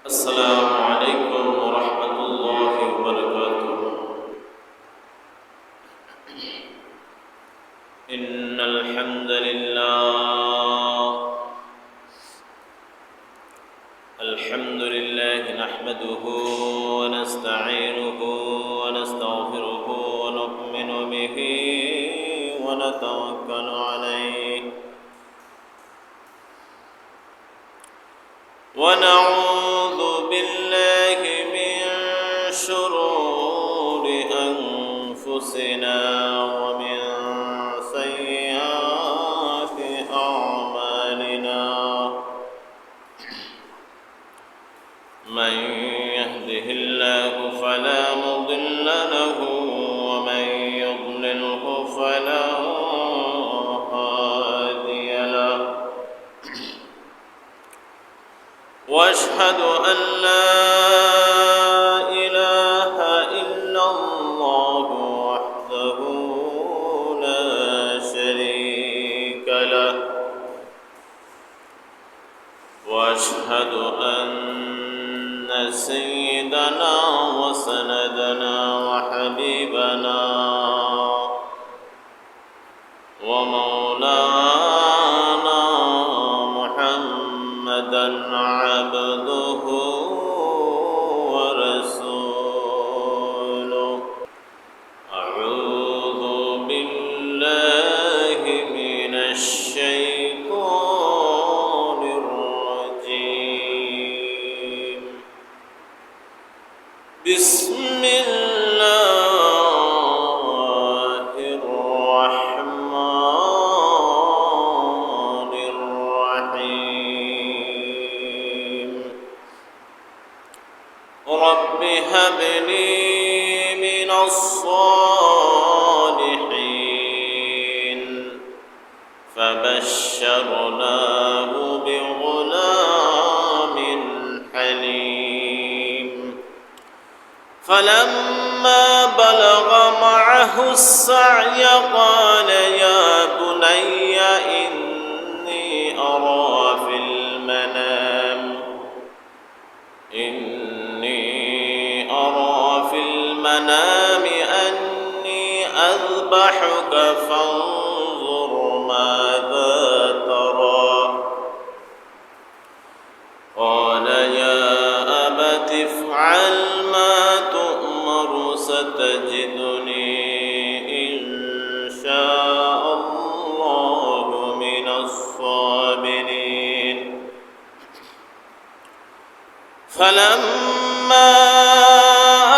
السلام عليكم ورحمة الله وبركاته. إن الحمد لله نحمده ونستعينه ونستغفره ونؤمن به ونتوكل عليه ونعوذ بالله من شرور أنفسنا ومن سيئات أعمالنا من يهده الله فلا مضل له ومن يضلله فلا هادي له واشهد أن لا إله إلا الله وحده لا شريك له واشهد أن سيدنا وسندنا وحبيبنا ومولانا محمدا عبده ورسوله أعوذ بالله من الشيطان الرجيم بسم الله الرحمن الرحيم رب هب لي من الصالحين فبشرناه بغلام حليم فلما بلغ معه السعي قال يا بني إني أرى في المنام أني أذبحك فانظر ماذا ترى قال يا أبت افعل ما تؤمر ستجدني إن شاء الله من الصابرين فلما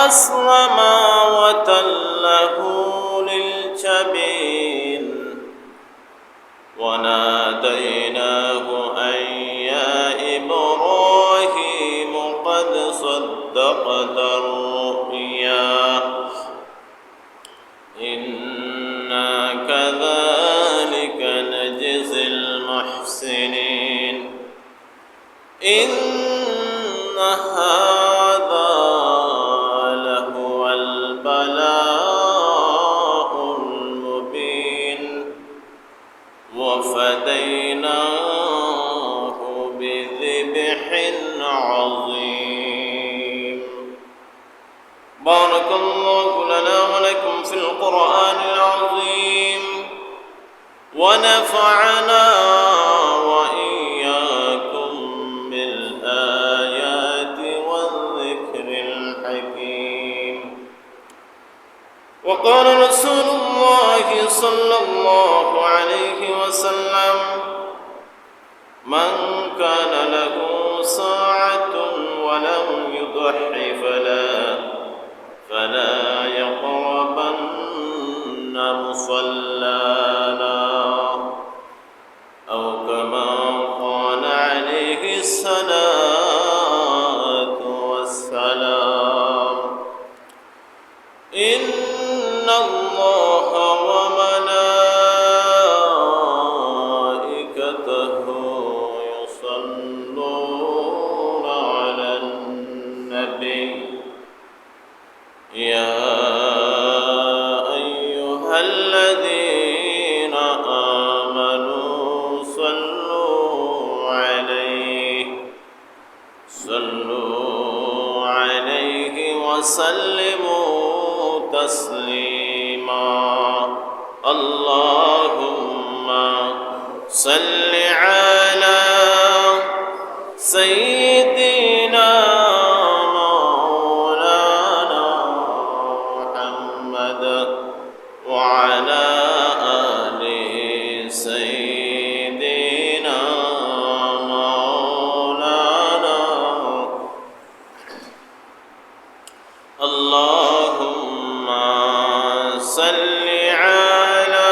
أسلما وتله للجبين وناديناه أن يا إبراهيم قد صدقت الرؤيا إنا كذلك نجزي المحسنين إن هذا لهو البلاء المبين وفديناه بذبح عظيم بارك الله لنا ولكم في القرآن العظيم ونفعنا وإياكم بالآيات والذكر الحكيم وقال رسول الله صلى الله عليه وسلم من كان له ساعة ولم يضح فلا يقربن مصلانا أو كما قال عليه الصلاة والسلام إن الله وملائكته يصلون صلوا عليه وسلموا تسليما اللهم صل على سيدنا مولانا محمد وعلى آل سيدنا مولانا اللهم صل على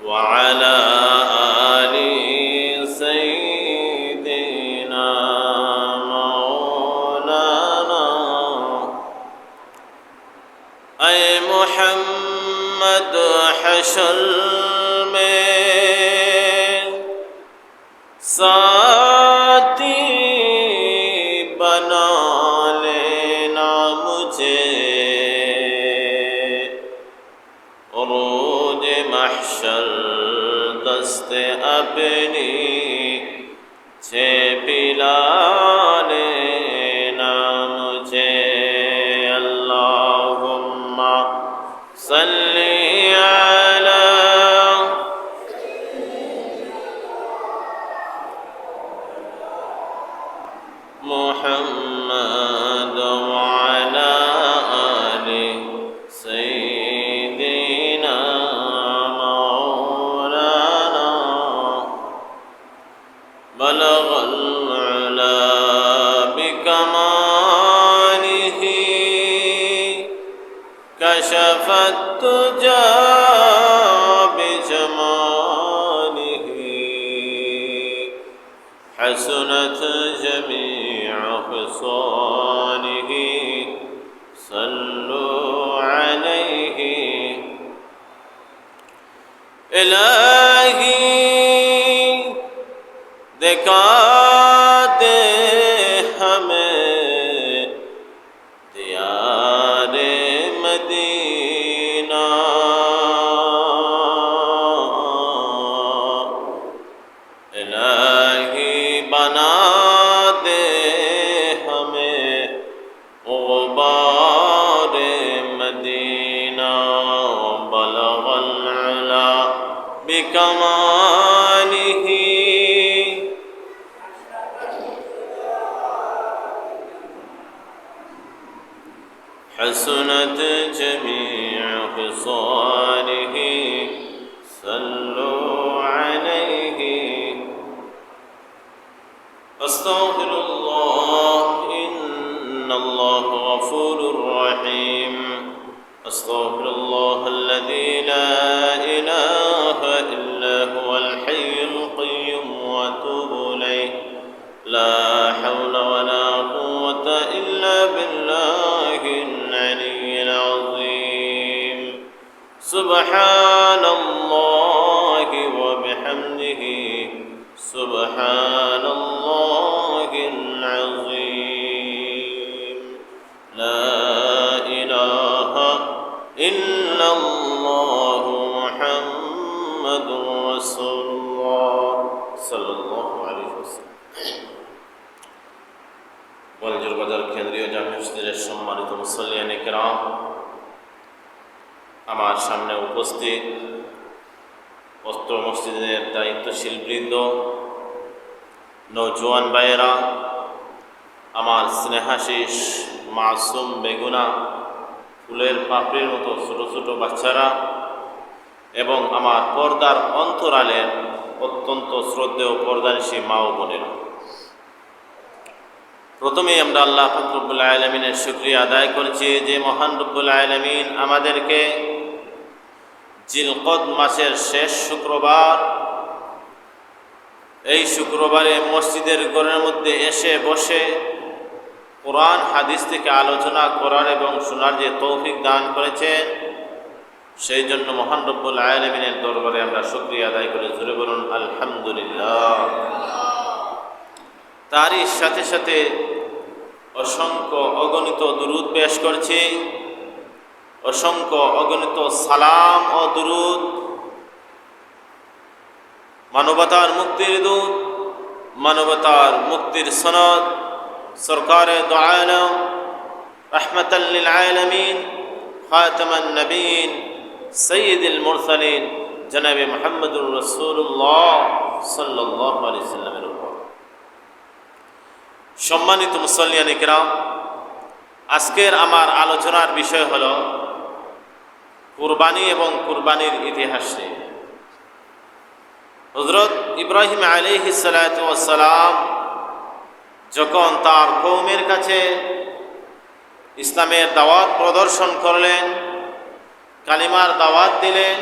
وعلى آل سيدنا مولانا أي محمد حشر में साथी बना लेना मुझे रोज महशर दस्ते अपनी छे पिला लेना मुझे अल्लाहुम्मा सल्ली अला मुहम्मद वअला आलि सय्यिदिना मौलाना बलगल उला बिकमालिही कशफत तुजा बिजमालिही हसनत जमीअ ख़िसालिही सल्लु अलैहि इलाही दिखा दे हमें दियारे मदीना इलाही बना दे हमें ग़ुबारे मदीना बलगल उला बिकमालिही हसनत जमीअ ख़िसालिही सल्लु अलैहि अस्तग़फिरुल्लाह इन्नल्लाह गफ़ूरुर रहीम अस्तग़फिरुल्लाह अल्लज़ी ला इलाहा इल्ला हुवल हय्युल क़य्यूम व अतूबु इलैहि ला हौला वला क़ुव्वता इल्ला बिल्लाहिल अलिय्यिल अज़ीम सुब्हानल्लाहि व बिहम्दिहि सुब्हानल्लाहिल अज़ीम ला इलाहा इल्लल्लाहु मुहम्मदुर रसूलुल्लाह सल्लल्लाहु अलैहि वसल्लम। কলেজের বাজার কেন্দ্রীয় জামে মসজিদের সম্মানিত মুসল্লিয়ানে কেরাম, আমার সামনে উপস্থিত অস্ত্র মসজিদের দায়িত্বশীল বৃন্দ, নওজোয়ান ভাইয়েরা, আমার স্নেহাশিস মাসুম বেগুনা ফুলের পাপড়ির মতো ছোটো ছোটো বাচ্চারা এবং আমার পর্দার অন্তরালের অত্যন্ত শ্রদ্ধেয় পর্দানিশী মা ও বোনেরা, প্রথমেই আমরা আল্লাহ পাক রব্বুল আলামিনের শুকরিয়া আদায় করছি যে মহান রব্বুল আলামিন আমাদেরকে জিলকদ মাসের শেষ শুক্রবার, এই শুক্রবারে মসজিদের ঘরের মধ্যে এসে বসে কোরআন হাদিস থেকে আলোচনা করার এবং শোনার যে তৌফিক দান করেছেন, সেই জন্য মহান রব্বুল আলামিনের দরবারে আমরা শুকরিয়া আদায় করে জোরে বলুন আলহামদুলিল্লাহ। তারই সাথে সাথে অসংখ্য অগণিত দুরূদ পেশ করছি অসংখ্য অগণিত সালাম ও দুরুদ মানবতার মুক্তির দূত, মানবতার মুক্তির সনদ, সরকারে দো আলম, রহমতাল লিল আলামিন, খাতামান নবীন, সৈয়দুল মুরসালিন জনাবে মুহাম্মদুর রাসূলুল্লাহ সাল্লাল্লাহু আলাইহি সাল্লামের উপর। সম্মানিত মুসল্লিয়ান কিরাম, আজকের আমার আলোচনার বিষয় হল কুরবানি এবং কুরবানির ইতিহাস নিয়ে। হযরত ইব্রাহিম আলাইহিস সালাতু ওয়াস সালাম যখন তার কওমের কাছে ইসলামের দাওয়াত প্রদর্শন করলেন, কালিমার দাওয়াত দিলেন,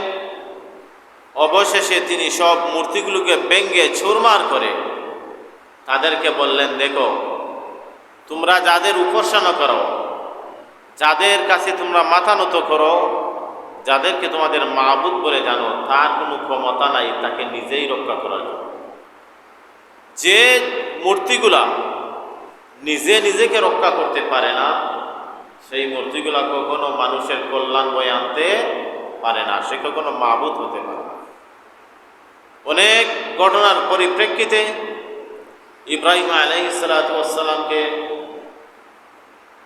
অবশেষে তিনি সব মূর্তিগুলোকে ভেঙে চুরমার করে তাদেরকে বললেন, দেখো, তোমরা যাদের উপাসনা করো, যাদের কাছে তোমরা মাথা নত করো, যাদেরকে তোমাদের মাবুদ বলে জানো, তার কোনো ক্ষমতা নাই তাকে নিজেই রক্ষা করার জন্য। যে মূর্তিগুলা নিজে নিজেকে রক্ষা করতে পারে না, সেই মূর্তিগুলা কখনো মানুষের কল্যাণ বয়ে আনতে পারে না, সে কখনো মাবুদ হতে পারে না। অনেক ঘটনার পরিপ্রেক্ষিতে ইব্রাহিম আলাইহিস সালাতু ওয়াস সালামকে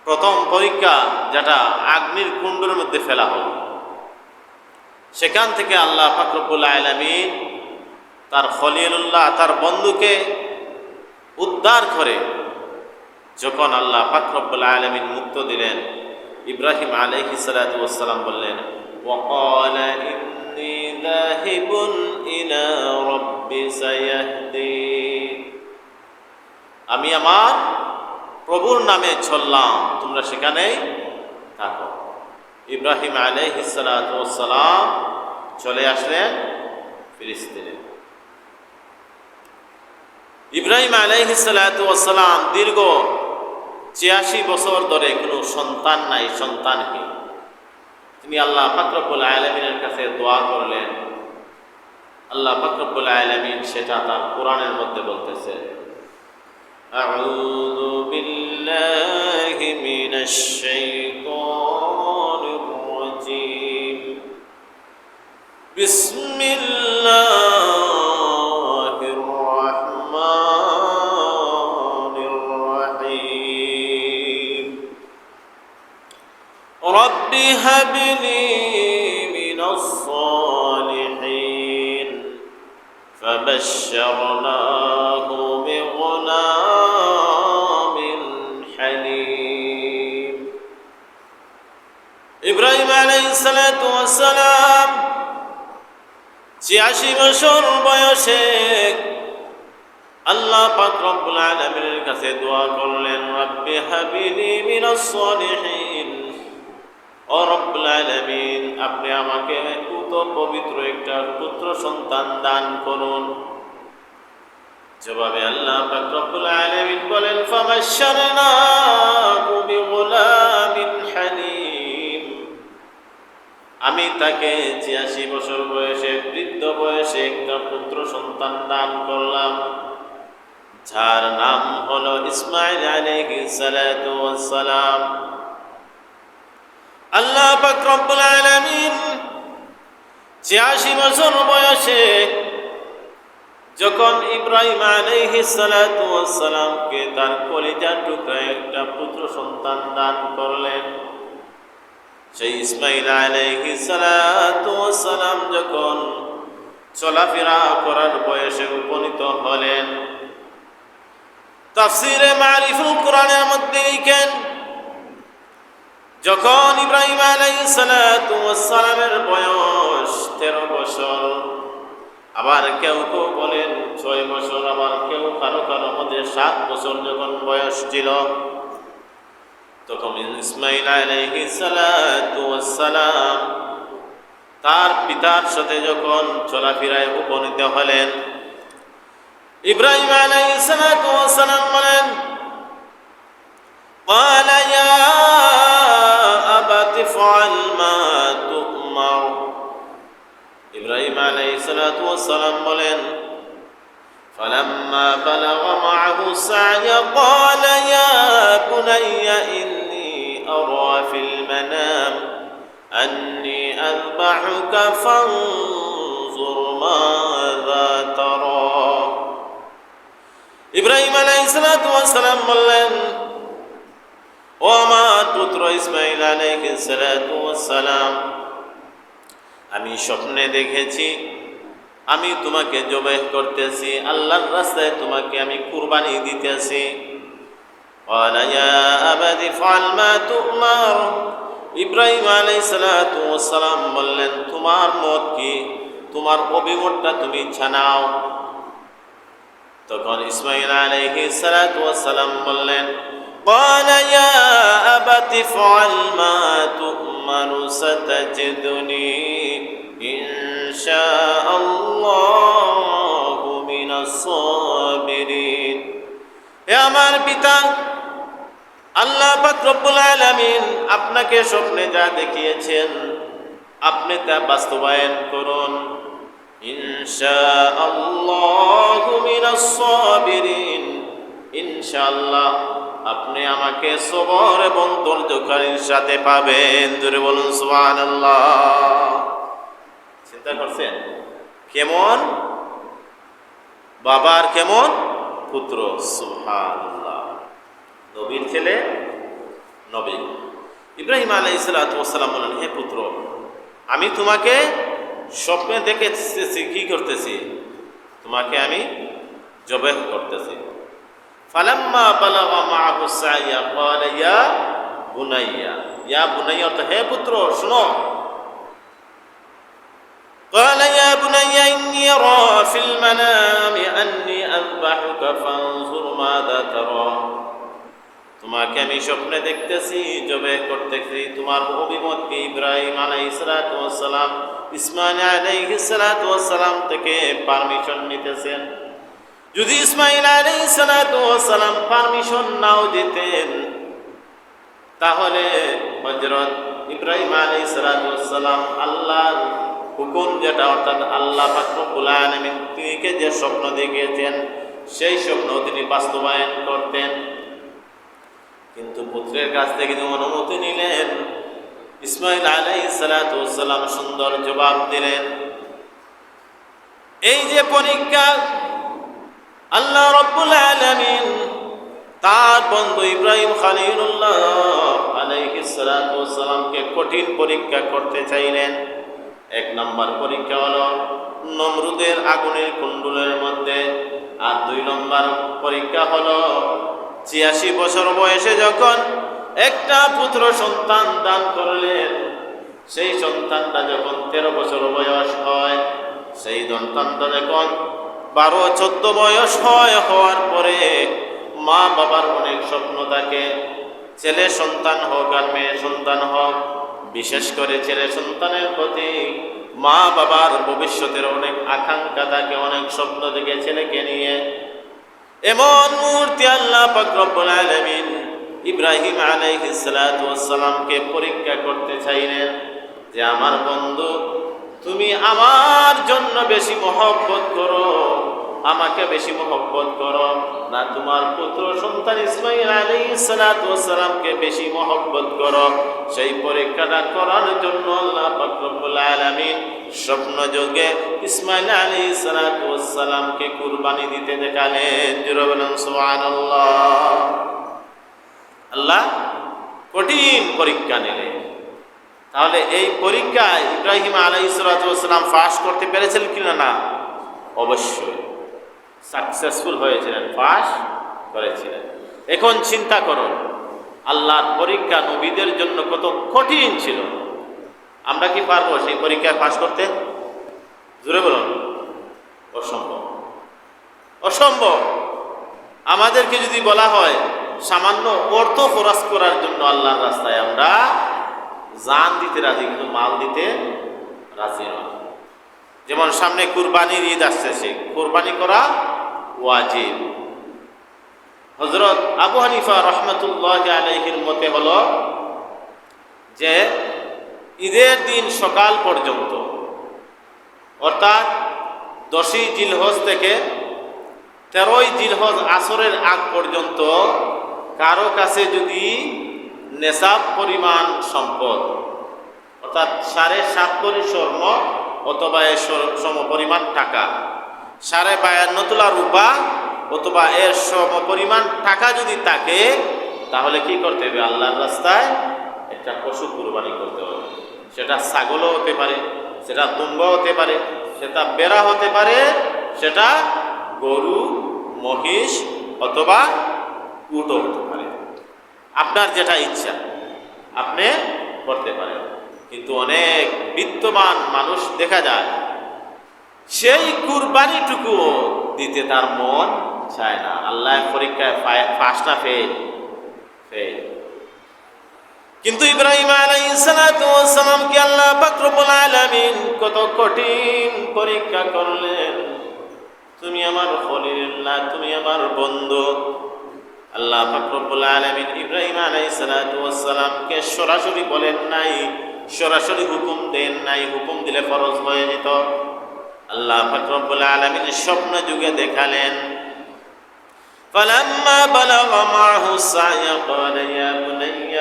প্রথম পরীক্ষা, যেটা আগ্নির কুণ্ডের মধ্যে ফেলা হল, সেখান থেকে আল্লাহ পাক রব্বুল আলামিন তার খলিলুল্লাহ, তার বন্ধুকে উদ্ধার করে যখন আল্লাহ পাক রব্বুল আলামিন মুক্ত দিলেন, ইব্রাহিম আলাইহিস সালাতু ওয়াস সালাম বললেন, ওয়াকালা ইন্নী যাহিবুন ইলা রাব্বি সায়াহদিন, আমি আমার প্রভুর নামে চললাম, তোমরা সেখানেই থাকো। ইব্রাহিম আলাইহিস সালাতু ওয়াস সালাম চলে আসলেন ফিলিস্তিনে। ইব্রাহিম আলাইহিস সালাতু ওয়াস সালাম দীর্ঘ ৮৬ বছর ধরে কোনো সন্তান নাই, সন্তানহীন। তিনি আল্লাহ পাক রব্বুল আলামিনের কাছে দোয়া করলেন। আল্লাহ পাক রব্বুল আলামিন সেটা তার কোরআনের মধ্যে বলতেছে, আউযু বিল্লাহি মিনাশ শাইতানির রাজীম, বিসমিল্লাহির রাহমানির রাহিম, রব্বি হাবলি মিনাস সালিহিন, ফাবাশশারনাহু বিগুলামিন হালিম। ইব্রাহিম আলাইহিস সালাতু ওয়াস সালাম ৮৬ বছর বয়সে আল্লাহ পাক রব্বুল আলামিনের কাছে দোয়া করলেন, রব্বি হাবলি মিনাস সালিহিন, ও রব্বুল আলামিন, আপনি আমাকে পবিত্র একটা পুত্র সন্তান দান করুন। জবাবে আল্লাহ পাক রব্বুল আলামিন বলেন, ফাবাশশারনাহু বিগুলামিন হালিম, আমি তাকে ৮৬ বছর বয়সে, বৃদ্ধ বয়সে একটা পুত্র সন্তান দান করলাম, যার নাম হলো ইসমাঈল আলাইহিস সালাতু ওয়াস সালাম। আল্লাহ পাক রব্বুল আলামিন ৮৬ বছর বয়সে যখন ইব্রাহিম আলাইহিস সালাতু ওয়াস সালামকে তার কলিজার টুকরা একটা পুত্র সন্তান দান করলেন, সেই ইসমাঈল আলাইহিস সালাতু ওয়াস সালাম যখন চলাফেরা করার বয়সে উপনীত হলেন, তাফসীরে মারিফুল কোরআনের মধ্যে লিখেন, যখন ইব্রাহিম আলাইহিস সালাতু ওয়াস সালামের বয়স 13 বছর, আবার কেউ কেউ বলেন 6 বছর, আবার কেউ কারো কারো মধ্যে 7 বছর যখন বয়স ছিল, তখন ইসমাঈল আলাইহিস সালাতু ওয়াস সালাম তার পিতার সাথে যখন চলাফেরায় উপনীত হলেন, ইব্রাহিম আলাইহিস সালাতু ওয়াস সালাম বলেন, قال يا أبت افعل ما تؤمر, ইব্রাহিম আলাইহিস সালাতু ওয়াস সালাম বলেন, فلما بلغ معه السعي قال يا بني إني أرى في المنام أني أذبحك فانظر ماذا ترى ইব্রাহিম আলাইহিস সালাম বললেন, ও আমার পুত্র ইসমাঈল আলাইহিস সালাম, আমি স্বপ্নে দেখেছি আমি তোমাকে জবাই করতেছি, আল্লাহর রাস্তায় তোমাকে আমি কুরবানি দিতেছি। قال يا أبت افعل ما تؤمر ইব্রাহিম আলাইহিস সালাম বললেন, তোমার মত কি, তোমার অভিমতটা তুমি জানাও। তখন ইসমাঈল আলাইহিস সালাম বললেন, قال يا أبت افعل ما تؤمر ستجدني إن شاء الله من الصابرين। হে আমার পিতা, আল্লাহ পাক রব্বুল আলামিন আপনাকে স্বপ্নে যা দেখিয়েছেন আপনি তা বাস্তবায়ন করুন। ইনশাআল্লাহু মিনাস সাবিরিন, ইনশাআল্লাহ আপনি আমাকে সবর এবং ধৈর্যকারীর সাথে পাবেন। জোরে বলুন সুবহানাল্লাহ। চিন্তা করছেন কেমন বাবার কেমন পুত্র, সুবহানাল্লাহ। নবীর ছেলে নবী। ইব্রাহিম আলাইহিস সালাম বলেন, হে পুত্র, আমি তোমাকে স্বপ্নে দেখেছি কি করতেছি, তোমাকে আমি জবাহ করতেছি। ফালাম্মা বালাগা মাআহু সাইয়া ক্বালা ইয়া বুনাইয়া, ইয়া বুনাইয়া তো হে পুত্র শুনো। قال يا بني إني أرى في المنام أني أذبحك فانظر ماذا ترى। তোমাকে আমি স্বপ্নে দেখতেছি জবাই করতেছি, তোমার অভিমত কি? ইব্রাহিম আলাইহিস সালাম ইসমাঈল আলাইহিস সালাম থেকে পারমিশন নিতেছেন। যদি ইসমাঈল আলাইহিস সালাম পারমিশন নাও দিতেন তাহলে হযরত ইব্রাহিম আলাইহিস সালাম আল্লাহর হুকুম যেটা, অর্থাৎ আল্লাহ পাক রব্বুল আলামিন তিনিকে যে স্বপ্ন দেখিয়েছেন সেই স্বপ্ন তিনি বাস্তবায়ন করতেন। কিন্তু পুত্রের কাছ থেকে তিনি অনুমতি নিলেন। ইসমাঈল আলাইহিস সালাম সুন্দর জবাব দিলেন। এই যে পরীক্ষা আল্লাহ রব্বুল আলামিন তার বন্ধু ইব্রাহিম খলিলুল্লাহ আলাইহিস সালামকে কঠিন পরীক্ষা করতে চাইলেন। এক নম্বর পরীক্ষা হলো নমরুদের আগুনের কুণ্ডুলের মধ্যে, আর 2 নম্বর পরীক্ষা হলো 86 বছর বয়সে যখন একটা পুত্র সন্তান দান করলেন, সেই সন্তানটা যখন 13 বছর বয়স হয়, সেই সন্তানটা যখন 12-14 বয়স হওয়ার পরে মা বাবার অনেক স্বপ্ন থাকে, ছেলে সন্তান হোক আর মেয়ে সন্তান হোক, বিশেষ করে ছেলে সন্তানের প্রতি মা বাবার ভবিষ্যতের অনেক আকাঙ্ক্ষা থাকে, অনেক স্বপ্ন থেকে ছেলেকে নিয়ে। এমন মুহূর্তে আল্লাহ পাক রব্বুল আলামিন ইব্রাহিম আলাইহিস সালামকে পরীক্ষা করতে চাইলেন যে আমার বন্ধু, তুমি আমার জন্য বেশি মহব্বত করো, আমাকে বেশি মহব্বত করো না তোমার পুত্র সন্তান ইসমাঈল আলাইহিস সালামকে বেশি মহব্বত করো? সেই পরীক্ষাটা করার জন্য আল্লাহ পাক রব্বুল আলামিন স্বপ্ন যোগে ইসমাঈল আলাইহিস সালামকে কুরবানি দিতে দেখালেন। জোরে বলুন সুবহানাল্লাহ। আল্লাহ কঠিন পরীক্ষা নিলেন। তাহলে এই পরীক্ষায় ইব্রাহিম আলাইহিস সালাম পাস করতে পেরেছিলেন কিনা? না, অবশ্যই সাকসেসফুল হয়েছিলেন, পাস করেছিলেন। এখন চিন্তা করুন আল্লাহর পরীক্ষা নবীদের জন্য কত কঠিন ছিল। আমরা কি পারবো সেই পরীক্ষায় পাস করতে? জোরে বলুন, অসম্ভব, অসম্ভব। আমাদেরকে যদি বলা হয় সামান্য অর্থ খরচ করার জন্য আল্লাহর রাস্তায় আমরা জান দিতে রাজি, কিন্তু মাল দিতে রাজি নয়। যেমন সামনে কুরবানির ঈদ আসছে, সেই কুরবানি করা ওয়াজিব। হযরত আবু হানিফা রাহমাতুল্লাহি আলাইহির মতে হলো যে ঈদের দিন সকাল পর্যন্ত, অর্থাৎ 10ই জিলহজ থেকে 13ই জিলহজ আসরের আগ পর্যন্ত কারো কাছে যদি নেশাব পরিমাণ সম্পদ অর্থাৎ 7.5 ভরি স্বর্ণ অথবা এর সম পরিমাণ টাকা, 52.5 তোলা রূপা অথবা এর সম পরিমাণ টাকা যদি থাকে, তাহলে কি করতে হবে? আল্লাহর রাস্তায় একটা পশু কুরবানি করতে হবে। সেটা ছাগলও হতে পারে, সেটা দুম্বা হতে পারে, সেটা বেড়া হতে পারে, সেটা গরু, মহিষ অথবা উটও হতে পারে। আপনার যেটা ইচ্ছা আপনি করতে পারেন। কিন্তু অনেক বিত্তবান মানুষ দেখা যায় সেই কুরবানিটুকু দিতে তার মন চায় না। আল্লাহ পরীক্ষায় পাস না ফেল। কিন্তু ইব্রাহিম আলাইহিস সালাতু ওয়াস সালামকে আল্লাহ পাক রব্বুল আলামিন কত কঠিন পরীক্ষা করলেন। তুমি আমার খলিলুল্লাহ, তুমি আমার বন্ধু। আল্লাহ পাক রব্বুল আলামিন ইব্রাহিম আলাইহিস সালাতু ওয়াস সালামকে সরাসরি বলেন নাই, সরাসরি হুকুম দেন নাই। হুকুম দিলে ফরজ হয়ে যেত। আল্লাহ পাক রব্বুল আলামিন স্বপ্ন যুগে দেখালেন। فلما بلغ معه السعي قال يا بني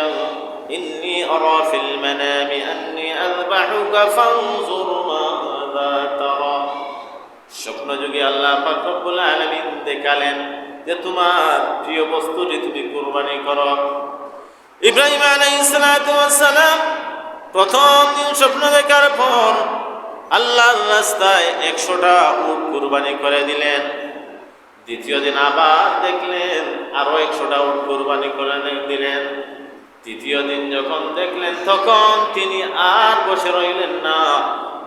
إني أرى في المنام أني أذبحك فانظر ماذا ترى। স্বপ্ন যুগে আল্লাহ পাক রব্বুল আলামিন দেখালেন যে তোমার প্রিয় বস্তুটি তুমি কুরবানি করো। ইব্রাহিম আলাইহিস সালাতু ওয়াস সালাম প্রথম দিন স্বপ্ন দেখার পর আল্লাহর রাস্তায় 100টা উট কুরবানি করে দিলেন। দ্বিতীয় দিন আবার দেখলেন, আরো 100টা উট কুরবানি করে দিলেন। তৃতীয় দিন যখন দেখলেন, তখন তিনি আর বসে রইলেন না।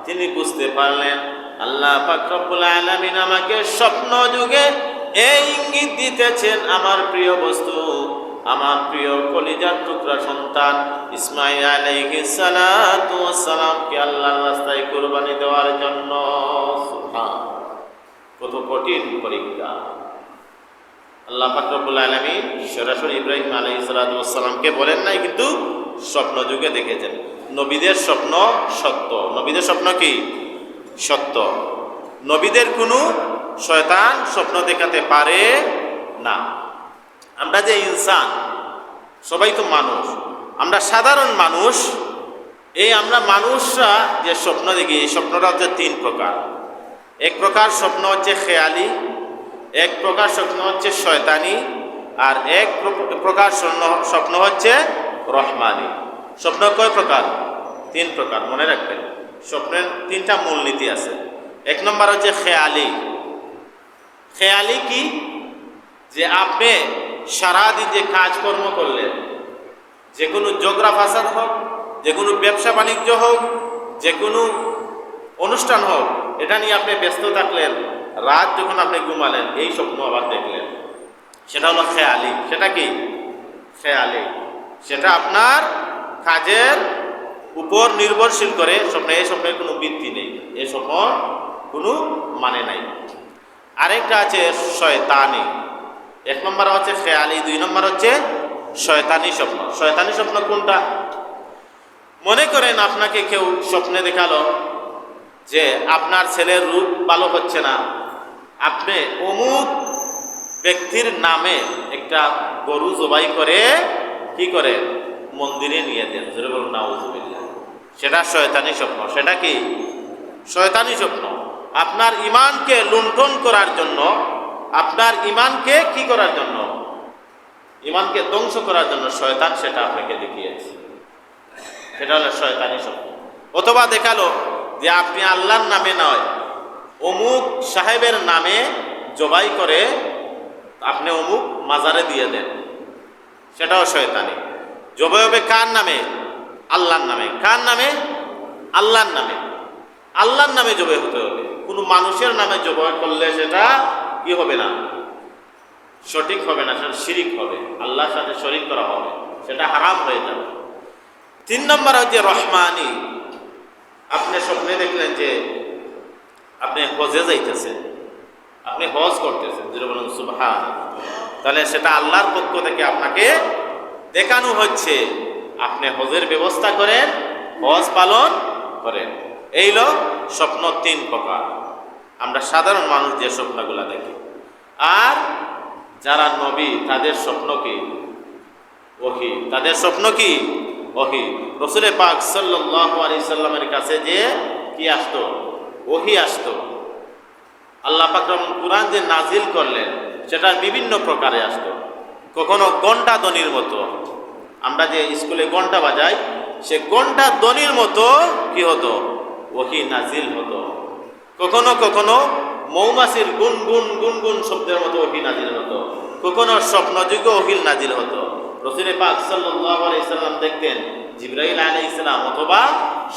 তিনি বুঝতে পারলেন আল্লাহ পাক রব্বুল আলামিন আমাকে স্বপ্ন যুগে এই ইঙ্গিত দিতেছেন আমার প্রিয় বস্তু, আমার প্রিয় কলিজার টুকরা সন্তান ইসমাঈল আলাইহিস সালাতু ওয়াস সালামকে আল্লাহর রাস্তায় কুরবানি দেওয়ার জন্য। সুবহান, কত কঠিন পরীক্ষা। আল্লাহ পাক রব্বুল আলামিন সরাসরি ইব্রাহিম আলাইহিস সালাতু ওয়াস সালামকে বলেন নাই, কিন্তু স্বপ্ন যুগে দেখেছেন। নবীদের স্বপ্ন সত্য। নবীদের স্বপ্ন কি? সত্য। নবীদের কোনো শয়তান স্বপ্ন দেখাতে পারে না। আমরা যে ইনসান, সবাই তো মানুষ, আমরা সাধারণ মানুষ। এই আমরা মানুষরা যে স্বপ্ন দেখি, এই স্বপ্নটা হচ্ছে 3 প্রকার। এক প্রকার স্বপ্ন হচ্ছে খেয়ালি, এক প্রকার স্বপ্ন হচ্ছে শয়তানি, আর এক প্রকার স্বপ্ন হচ্ছে রহমানি। স্বপ্ন কয় প্রকার? 3 প্রকার, মনে রাখবেন। স্বপ্নের 3টা মূলনীতি আছে। 1 নম্বর হচ্ছে খেয়ালি। খেয়ালি কি? যে আপনি সারাদিন যে কাজকর্ম করলেন, যে কোনো ঝগড়া ফাসাদ হোক, যে কোনো ব্যবসা বাণিজ্য হোক, যে কোনো অনুষ্ঠান হোক, এটা নিয়ে আপনি ব্যস্ত থাকলেন। রাত যখন আপনি ঘুমালেন, এই স্বপ্ন আবার দেখলেন, সেটা হলো খেয়ালি। সেটা কি? খেয়ালি। সেটা আপনার কাজের উপর নির্ভরশীল করে স্বপ্ন। এই স্বপ্নের কোনো ভিত্তি নেই, এই স্বপ্ন কোনো মানে নাই। আরেকটা আছে শয়তানি। 1 নম্বর হচ্ছে খেয়ালি, 2 নম্বর হচ্ছে শয়তানি স্বপ্ন। শয়তানি স্বপ্ন কোনটা? মনে করেন আপনাকে কেউ স্বপ্নে দেখালো যে আপনার ছেলের রূপ ভালো হচ্ছে না, আপনি অমুক ব্যক্তির নামে একটা গরু জবাই করে কি করে মন্দিরে নিয়ে দেন। যেটা বলুন নাউজুবিল্লাহ। সেটা শয়তানি স্বপ্ন। সেটা কি? শয়তানি স্বপ্ন। আপনার ঈমানকে লুণ্ঠন করার জন্য, আপনার ঈমানকে কি করার জন্য? ঈমানকে ধ্বংস করার জন্য শয়তান সেটা আপনাকে দেখিয়েছে। সেটা হলো শয়তানি স্বপ্ন। অথবা দেখালো যে আপনি আল্লাহর নামে নয়, অমুক সাহেবের নামে জবাই করে আপনি অমুক মাজারে দিয়ে দেন। সেটাও শয়তানি। জবাই হবে কার নামে? আল্লাহর নামে। কার নামে? আল্লাহর নামে। আল্লাহর নামে জবাই হতে হবে। কোনো মানুষের নামে জবাই করলে সেটা কি হবে না? সঠিক হবে না, সেটা শিরিক হবে, আল্লাহর সাথে শরীক করা হবে, সেটা হারাম হয়ে যাবে। 3 নম্বর হচ্ছে রহমানি। আপনি স্বপ্নে দেখলেন যে আপনি হজে যাইতেছেন, আপনি হজ করতেছেন, যেটা বলেন সুবহান, তাহলে সেটা আল্লাহর পক্ষ থেকে আপনাকে দেখানো হচ্ছে। আপনি হজের ব্যবস্থা করেন, হজ পালন করেন। এই লোক স্বপ্ন 3 প্রকার। আমরা সাধারণ মানুষ যে স্বপ্নগুলো দেখি। আর যারা নবী, তাদের স্বপ্ন কি? ওহী। তাদের স্বপ্ন কি? ওহী। রাসূল পাক সাল্লাল্লাহু আলাইহি সাল্লামের কাছে যে কি আসতো? ওহী আসতো। আল্লাহ পাক কুরআন যে নাজিল করলেন সেটা বিভিন্ন প্রকারে আসতো। কখনো ঘণ্টা ধ্বনির মতো, আমরা যে স্কুলে ঘণ্টা বাজাই সে ঘণ্টা ধ্বনির মতো কি হতো? ওহী নাজিল হতো। কখনো কখনো মৌমাছির গুনগুন গুনগুন শব্দের মতো ওহী নাজিল হতো। কখনো স্বপ্নযোগ্য ওহী নাজিল হতো। রাসূল পাক সাল্লাল্লাহু আলাইহি সাল্লাম দেখতেন জিবরাইল আলাইহিস সালাম, অথবা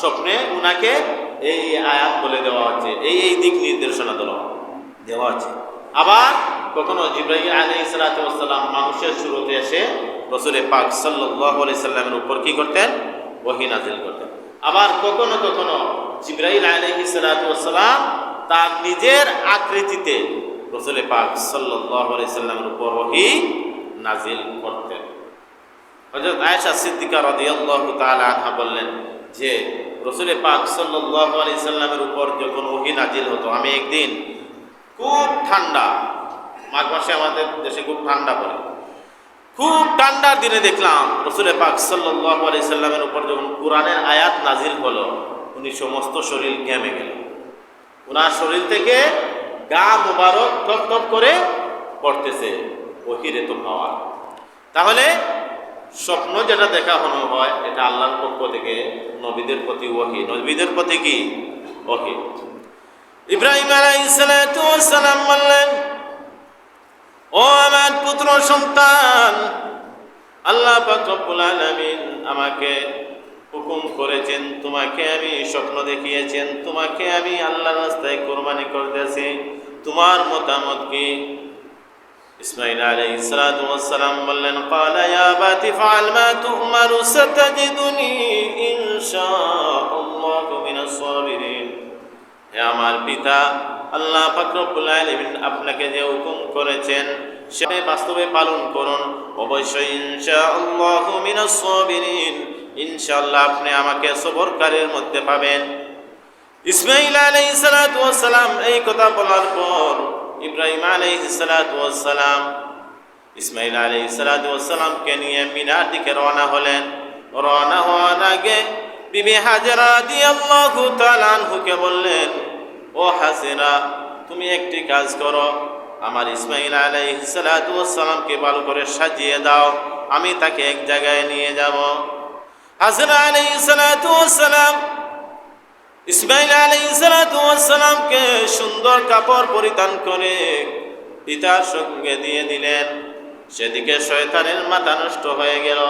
স্বপ্নে উনাকে এই আয়াত বলে দেওয়া হচ্ছে, এই দিক নির্দেশনা দেওয়া হচ্ছে। আবার কখনো জিবরাইল আলাইহিস সালাম মানুষের শুরুতে এসে রাসূল পাক সাল্লাল্লাহু আলাইহি সাল্লামের উপর কি করতেন? ওহী নাজিল করতেন। আবার কখনো কখনো জিবরাইল আলাইহিস সালাম তার নিজের আকৃতিতে রাসূল পাক সাল্লাল্লাহু আলাইহি সাল্লামের উপর ওহী নাজিল করতেন। হযরত আয়েশা সিদ্দিকা রাদিয়াল্লাহু তাআলা আনহা বললেন যে রাসূল পাক সাল্লাল্লাহু আলাইহি সাল্লামের উপর যখন ওহী নাজিল হতো, আমি একদিন খুব ঠান্ডা, মাঘ মাসে আমাদের দেশে খুব ঠান্ডা পড়ে, খুব ঠান্ডার দিনে দেখলাম রাসূল পাক সাল্লাল্লাহু আলাইহি সাল্লামের উপর যখন কুরআনের আয়াত নাজিল হলো, উনি সমস্ত শরীর ঘেমে গেল। ওনার শরীর থেকে গা মুবারক টপ টপ করে পড়তেছে ওহীর এত পাওয়া। তাহলে স্বপ্ন যেটা দেখা হয় এটা আল্লাহর পক্ষ থেকে নবীদের প্রতি ওহী, নবীদের প্রতি কি? ওহী। ইব্রাহিম আলাইহিস সালাম বললেন, ও আমার পুত্র সন্তান, আল্লাহ পাক রব্বুল আলামিন আমাকে হুকুম করেছেন, তোমাকে আমি স্বপ্ন দেখিয়েছেন, তোমাকে আমি আল্লাহর রাস্তায় কুরবানি করতেছি, তোমার মতামত কি? ইসমাঈল আলাইহিস সালাম বললেন, ক্বালা ইয়া আবাতি ফাআল মা তু'মারু সাতাজিদুনি ইনশাআল্লাহু মিনাস সাবিরিন। হে আমার পিতা, আল্লাহ পাক রব্বুল আলামিন আপনাকে যে হুকুম করেছেন সেটা বাস্তবে পালন করুন, অবশ্যই ইনশাআল্লাহু মিনাস সাবিরিন, ইনশাআল্লাহ আপনি আমাকে সবরকারীর মধ্যে পাবেন। ইসমাঈল আলাইহিস সালাম এই কথা বলার পর ইব্রাহিম আলাইহিস সালাম ইসমাঈল আলাইহিস সালামকে নিয়ে মিনার দিকে রওনা হলেন। রওনা হওয়ার আগে বিবি হাজেরা রাদিয়াল্লাহু তাআলা আনহুকে বললেন, ও হাজেরা, তুমি একটি কাজ করো, আমার ইসমাঈল আলাইহিস সালামকে ভালো করে সাজিয়ে দাও, আমি তাকে এক জায়গায় নিয়ে যাব। হাজেরা আলাইহিস সালাম ইসমাঈল আলাইহিস সালামকে সুন্দর কাপড় পরিধান করে পিতার সঙ্গে দিয়ে দিলেন। সেদিকে শয়তানের মাথা নষ্ট হয়ে গেল।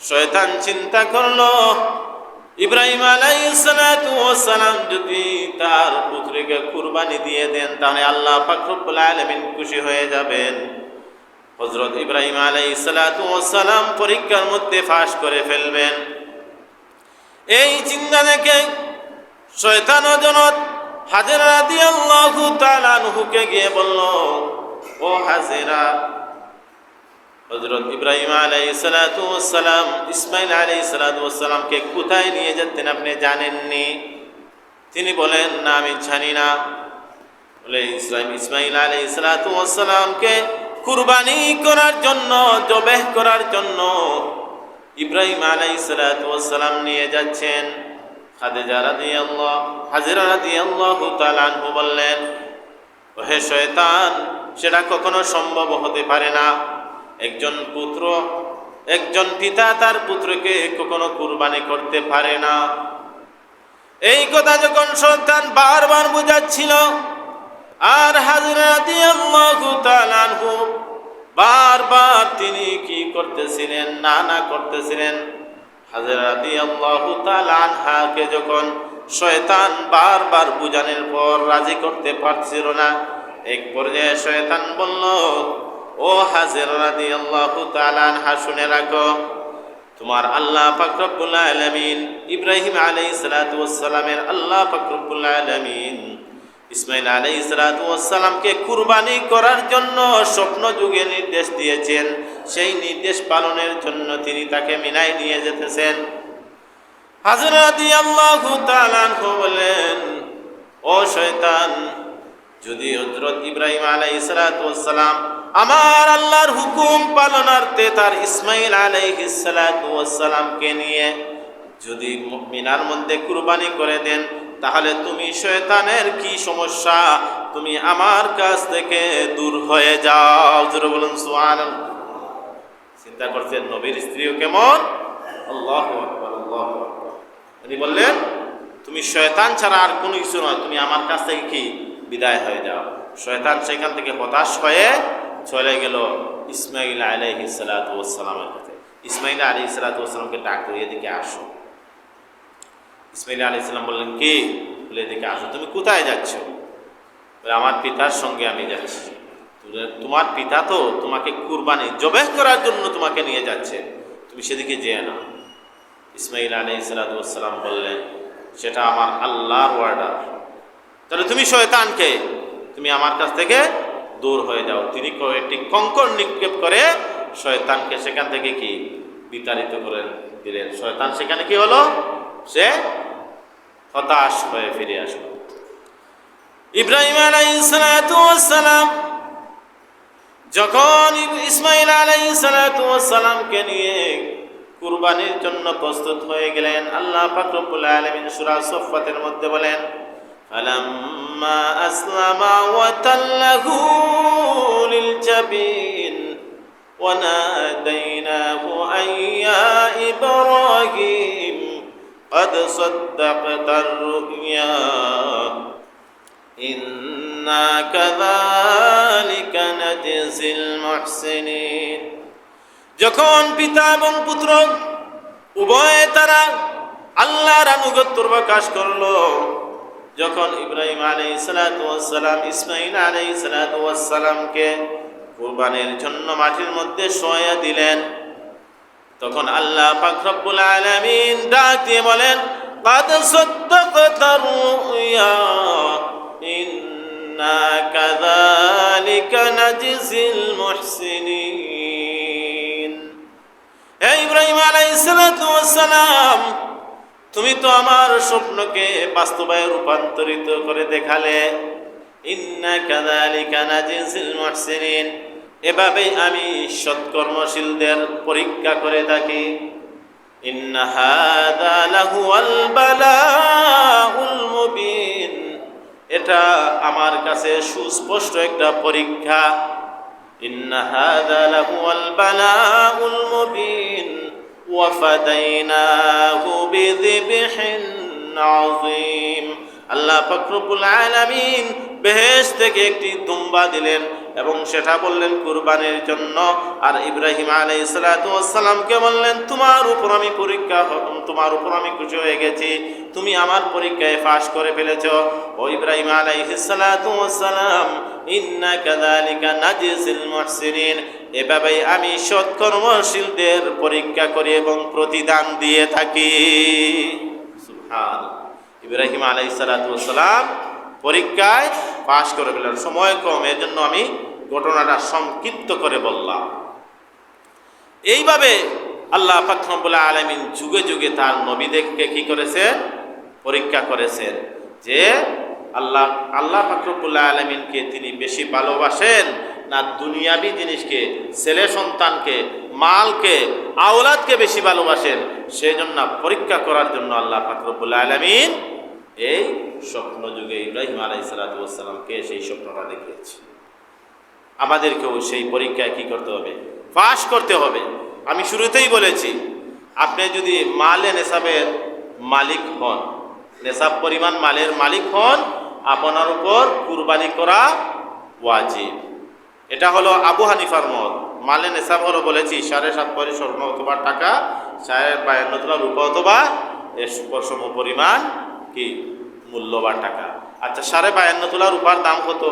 শয়তান চিন্তা করলো, ইব্রাহিম আলাইহিস সালাম যদি তার পুত্রকে কুরবানি দিয়ে দেন তাহলে আল্লাহ পাক রব্বুল আলামিন খুশি হয়ে যাবেন। হযরত ইব্রাহিম আলাইহিস সালাম পরীক্ষার মধ্যে ফাঁস করে ফেলবেন। এই চিন্তা দেখে শয়তান হযরত হাজেরা রাদিয়াল্লাহু তাআলা আনহুকে গিয়ে বলল, ও হাজেরা, হযরত ইব্রাহিম আলাইহিস সালাম ইসমাঈল আলাইহিস সালামকে কোথায় নিয়ে যেতেন আপনি জানেননি? তিনি বলেন, না, আমি জানি না। বলে ইসমাঈল আলাইহিস সালামকে কুরবানি করার জন্য, জবেহ করার জন্য ইব্রাহিম আলাইহিস সালাম নিয়ে যাচ্ছেন। হাজেরা রাদিয়াল্লাহু তাআলা আনহু বললেন, হে শয়তান, সেটা কখনো সম্ভব হতে পারে না। একজন পিতা তার পুত্রকে কখনো কুরবানি করতে পারে না। এই কথা যখন শয়তান বারবার বুঝাচ্ছিল, আর হাজেরা রাদিয়াল্লাহু তাআলা আনহু বারবার তিনি কি করতেছিলেন? না করতেছিলেন। হাজেরা রাদিয়াল্লাহু তাআলা আনহাকে যখন শয়তান বারবার বুঝানোর পর রাজি করতে পারছিল না, এক পর্যায়ে শয়তান বলল, ও হাজেরা রাদিয়াল্লাহু তাআলা আনহা, শুনে রাখো, তোমার আল্লাহ পাক রব্বুল আলামিন, ইব্রাহিম আলাইহিস সালামের আল্লাহ পাক রব্বুল আলামিন ইসমাঈল আলাইহিস সালামকে কুরবানি করার জন্য স্বপ্ন যুগে নির্দেশ দিয়েছেন। সেই নির্দেশ পালনের জন্য তিনি তাকে মিনায় নিয়ে যেতেছেন। হাজেরা রাদিয়াল্লাহু তাআলা আনহু বলেন, ও শয়তান, যদি হযরত ইব্রাহিম আলাইহিস সালাম আমার আল্লাহর হুকুম পালনার্থে তার ইসমাইল আলাইহিস সালাতু ওয়াস সালামকে নিয়ে যদি মুমিনার মধ্যে কুরবানি করে দেন, তাহলে তুমি শয়তানের কি সমস্যা, তুমি আমার কাছ থেকে দূর হয়ে যাও। জোরে বলুন সুবহানাল্লাহ। চিন্তা করছেন নবীর স্ত্রীও কেমন? আল্লাহু আকবার, আল্লাহু আকবার। উনি বললেন তুমি শয়তান ছাড়া আর কোনো কিছু নয়, তুমি আমার কাছ থেকে কি বিদায় হয়ে যাও। শয়তান সেখান থেকে হতাশ হয়ে চলে গেল ইসমাইল আলাইহিস সালাতু ওয়াস সালামের কাছে। ইসমাইল আলাইহিস সালাতু ওয়াস সালামকে ডাক করে এদিকে আসো। ইসমাইল আলাইহিস সালাম বললেন কি? বলে এদিকে আসো। তুমি কোথায় যাচ্ছ? বলে আমার পিতার সঙ্গে আমি যাচ্ছি। তোমার পিতা তো তোমাকে কুরবানি জবেহ করার জন্য তোমাকে নিয়ে যাচ্ছে, তুমি সেদিকে যেও না। ইসমাইল আলাইহিস সালাতু ওয়াস সালাম বললেন সেটা আমার আল্লাহর অর্ডার, তাহলে তুমি শয়তানকে তুমি আমার কাছ থেকে দূর হয়ে যাও। তিনি একটি কঙ্কর নিক্ষেপ করে শয়তানকে সেখান থেকে কি বিতাড়িত করে দিলেন। শয়তান সেখানে কি হলো? সে হতাশ হয়ে ফিরে আসলো। ইব্রাহিম আলাইহিস সালাতু ওয়াস সালাম যখন ইসমাইল আলাইহিস সালাতু ওয়াস সালামকে নিয়ে কুরবানির জন্য প্রস্তুত হয়ে গেলেন, আল্লাহ পাক রব্বুল আলামিন সূরা সফফাতের মধ্যে বলেন ফালাম্মা আসলামা ওয়া তাল্লাহু লিল জাবিন ওয়া নাদাইনাহু আইয়া ইব্রাহিম قد صدقت الرؤيا إنا كذلك نجزي المحسنين। যখন পিতা এবং পুত্র উভয়ে তারা আল্লাহর আনুগত্য প্রকাশ করলো, যখন ইব্রাহিম আলাইহিস সালাতু ওয়াস সালাম ইসমাইল আলাইহিস সালাতু ওয়াস সালামকে কুরবানির জন্য মাটির মধ্যে শোয়া দিলেন, তখন আল্লাহ পাক রব্বুল আলামিন ডাক দিয়ে বলেন قد صدقت الرؤيا إنا كذلك نجزي المحسنين। হে ইব্রাহিম আলাইহিস সালাতু ওয়াস সালাম, তুমি তো আমার স্বপ্নকে বাস্তবায়নে রূপান্তরিত করে দেখালে। ইন্না কাযালিকা নাজিজিল মুহসিনিন, এভাবেই আমি সৎকর্মশীলদের পরীক্ষা করে থাকি। ইন্না হাযা লাহুয়াল বালাউল মুবিন, এটা আমার কাছে সুস্পষ্ট একটা পরীক্ষা। ইন্না হাযা লাহুয়াল বালাউল মুবিন ওয়া ফাদাইনাহু বিযিবহিন আযীম। আল্লাহ পাক রব্বুল আলামিন বেহেশত থেকে একটি দুম্বা দিলেন এবং সেটা বললেন কুরবানির জন্য। আর ইব্রাহিম আলাইহিস সালাতু ওয়াস সালামকে বললেন তোমার উপর আমি খুশি হয়ে গেছি, তুমি আমার পরীক্ষায় পাস করে ফেলেছো। ও ইব্রাহিম আলাইহিস সালাতু ওয়াস সালাম, ইন্না কাযালিকা নাজিজিল মুহসিনিন, এভাবেই আমি সৎকর্মশীলদের পরীক্ষা করি এবং প্রতিদান দিয়ে থাকি। সুবহানাল্লাহ। ইব্রাহিম আলাইহিস সালাতু ওয়াস সালাম পরীক্ষায় পাশ করে ফেলেন। সময় কম, এর জন্য আমি ঘটনাটা সংক্ষিপ্ত করে বললাম। এইভাবে আল্লাহ পাক রব্বুল আলামিন যুগে যুগে তার নবীদেরকে কি করেছেন? পরীক্ষা করেছেন যে আল্লাহ পাক রব্বুল আলামিনকে তিনি বেশি ভালোবাসেন না দুনিয়াবি জিনিসকে, ছেলে সন্তানকে, মালকে, আওলাদকে বেশি ভালোবাসেন। সেই জন্য পরীক্ষা করার জন্য আল্লাহ পাক রব্বুল আলামিন এই স্বপ্ন যুগে ইব্রাহিম আলাইহিস সালাতু ওয়াস সালামকে সেই স্বপ্নটা দেখিয়েছে। আমাদেরকেও সেই পরীক্ষায় কি করতে হবে? পাস করতে হবে। আমি শুরুতেই বলেছি, আপনি যদি মালে নেশাবের মালিক হন, নেশাব পরিমাণ মালের মালিক হন, আপনার উপর কুরবানি করা ওয়াজিব। এটা হলো আবু হানিফার মত। মালে নেশাব হলো বলেছি 7.5 ভরি স্বর্ণ অথবা টাকা, 52 তোলা রূপা অথবা এর সম পরিমাণ কি মূল্যবান টাকা। আচ্ছা, 52.5 তোলা রূপার দাম কত?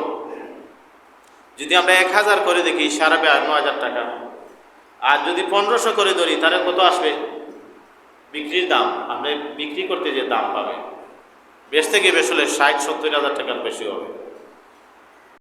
যদি আমরা 1000 করে দেখি 52,500 টাকা। আর যদি 1500 করে ধরি তাহলে কত আসবে বিক্রির দাম? আপনি বিক্রি করতে যে দাম পাবে বেশ থেকে বেশ হলে 60-70 হাজার টাকার বেশি হবে।